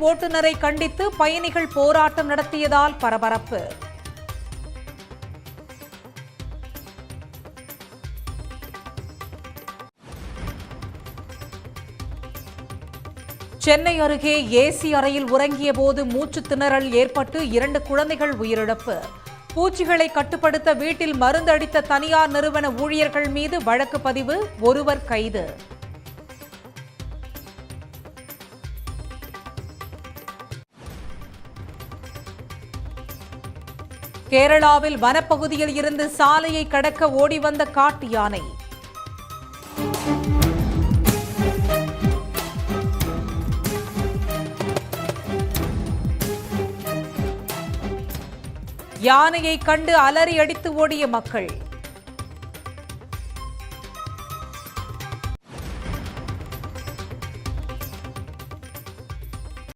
ஓட்டுநரை கண்டித்து பயணிகள் போராட்டம் நடத்தியதால் பரபரப்பு. சென்னை அருகே ஏசி அறையில் உறங்கிய போது மூச்சு திணறல் ஏற்பட்டு 2 குழந்தைகள் உயிரிழப்பு. பூச்சிகளை கட்டுப்படுத்த வீட்டில் மருந்து அடித்த தனியார் நிறுவன ஊழியர்கள் மீது வழக்கு பதிவு, ஒருவர் கைது. கேரளாவில் வனப்பகுதியில் இருந்து சாலையை கடக்க ஓடி வந்த காட்டு யானை. யானையை கண்டு அலறி அடித்து ஓடிய மக்கள்.